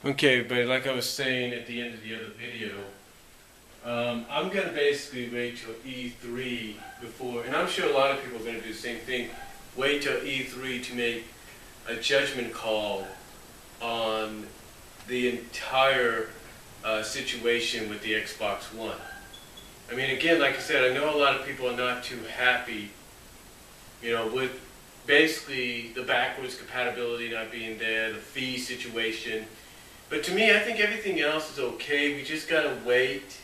Okay, but like I was saying at the end of the other video, I'm going to basically wait till E3 before, and I'm sure a lot of people are going to do the same thing, wait till E3 to make a judgment call on the entire situation with the Xbox One. I mean, again, like I said, I know a lot of people are not too happy, with basically the backwards compatibility not being there, the fee situation. But to me, I think everything else is okay. We just gotta wait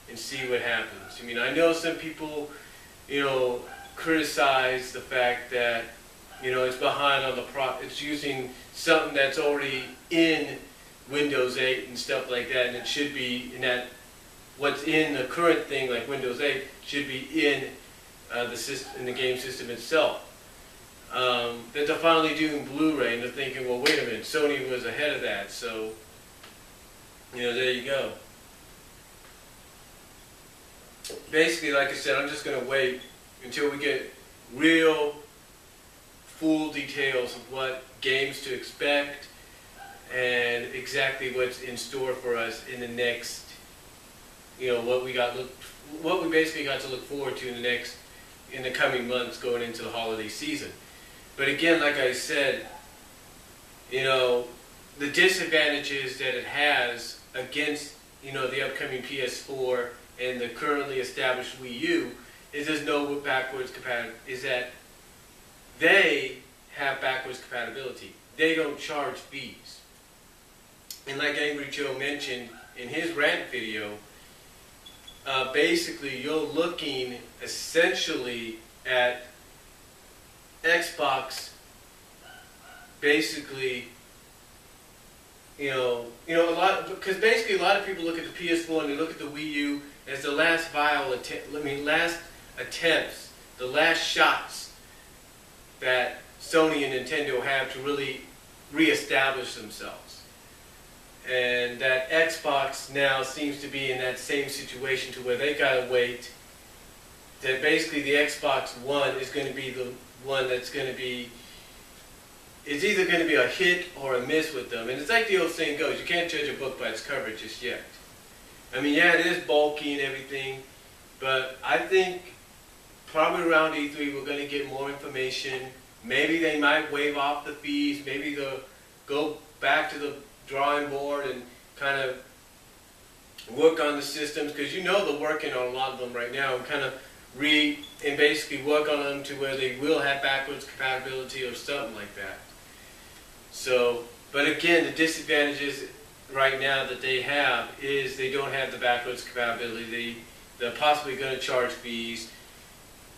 and see what happens. I mean, I know some people, criticize the fact that, it's behind on the it's using something that's already in Windows 8 and stuff like that, and it should be in that, what's in the current thing like Windows 8 should be in the system, in the game system itself. That they're finally doing Blu-ray, and they're thinking, well, wait a minute, Sony was ahead of that, so, there you go. Basically, like I said, I'm just going to wait until we get real, full details of what games to expect and exactly what's in store for us in the next, what we basically got to look forward to in the coming months going into the holiday season. But again, like I said, the disadvantages that it has against, the upcoming PS4 and the currently established Wii U is there's no backwards compatibility, is that they have backwards compatibility. They don't charge fees. And like Angry Joe mentioned in his rant video, basically you're looking essentially at Xbox basically, a lot, because basically a lot of people look at the PS4 and they look at the Wii U as the last last attempts, the last shots that Sony and Nintendo have to really reestablish themselves. And that Xbox now seems to be in that same situation to where they gotta wait, that basically the Xbox One is going to be the one that's going to be, it's either going to be a hit or a miss with them. And it's like the old saying goes, you can't judge a book by its cover just yet. I mean, yeah, it is bulky and everything, but I think probably around E3 we're going to get more information. Maybe they might waive off the fees, maybe they'll go back to the drawing board and kind of work on the systems, because they're working on a lot of them right now, and kind of and basically work on them to where they will have backwards compatibility or something like that. So, but again, the disadvantages right now that they have is they don't have the backwards compatibility. They're possibly going to charge fees,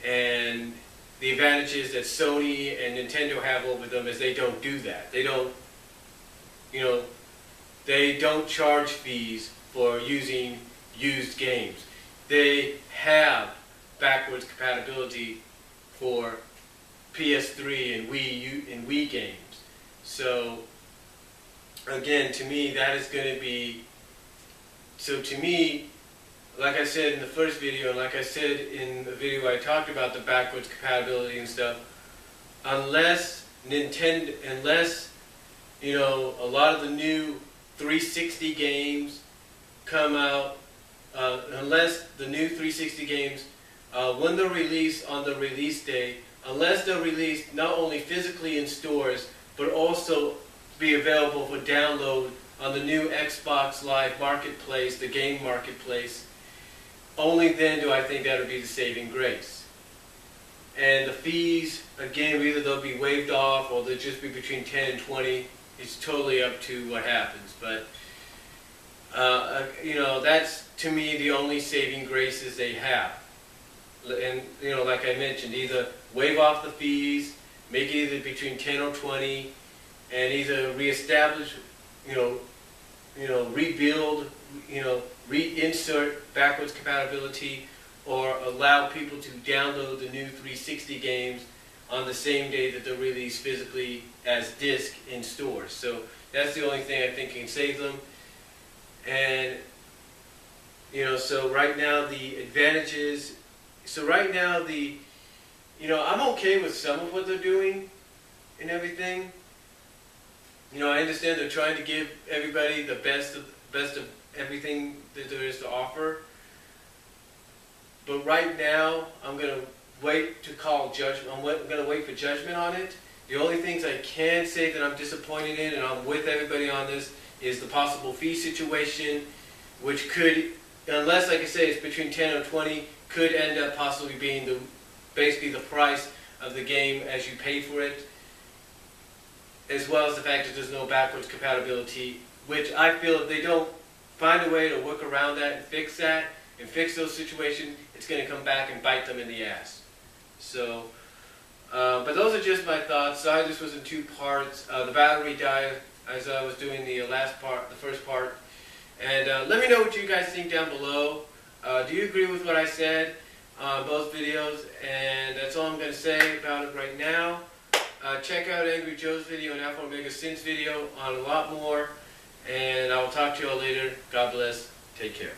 and the advantages that Sony and Nintendo have over them is they don't do that. They don't, they don't charge fees for using used games. They have backwards compatibility for PS3 and Wii U and Wii games. So again, to me, that is going to be, so to me, like I said in the first video, and like I said in the video where I talked about the backwards compatibility and stuff, unless a lot of the new 360 games come out, unless the new 360 games, when they're released on the release day, unless they're released not only physically in stores, but also be available for download on the new Xbox Live Marketplace, the game marketplace, only then do I think that would be the saving grace. And the fees, again, either they'll be waived off or they'll just be between 10 and 20. It's totally up to what happens. But, that's, to me, the only saving graces they have. And, like I mentioned, either waive off the fees, make it either between 10 or 20, and either reestablish, rebuild, reinsert backwards compatibility, or allow people to download the new 360 games on the same day that they're released physically as disc in stores. So that's the only thing I think can save them. And, so right now the advantages, I'm okay with some of what they're doing and everything. You know, I understand they're trying to give everybody the best of everything that there is to offer. But right now, I'm going to wait to call judgment. I'm going to wait for judgment on it. The only things I can say that I'm disappointed in, and I'm with everybody on this, is the possible fee situation, which could, unless, like I say, it's between 10 or 20, could end up possibly being basically the price of the game as you pay for it, as well as the fact that there's no backwards compatibility, which I feel if they don't find a way to work around that and fix those situations, it's going to come back and bite them in the ass. So, but those are just my thoughts. Sorry this was in two parts. The battery died as I was doing the first part. And let me know what you guys think down below. Do you agree with what I said on both videos? And that's all I'm going to say about it right now. Check out Angry Joe's video and Alpha Omega Sin's video on a lot more. And I will talk to you all later. God bless. Take care.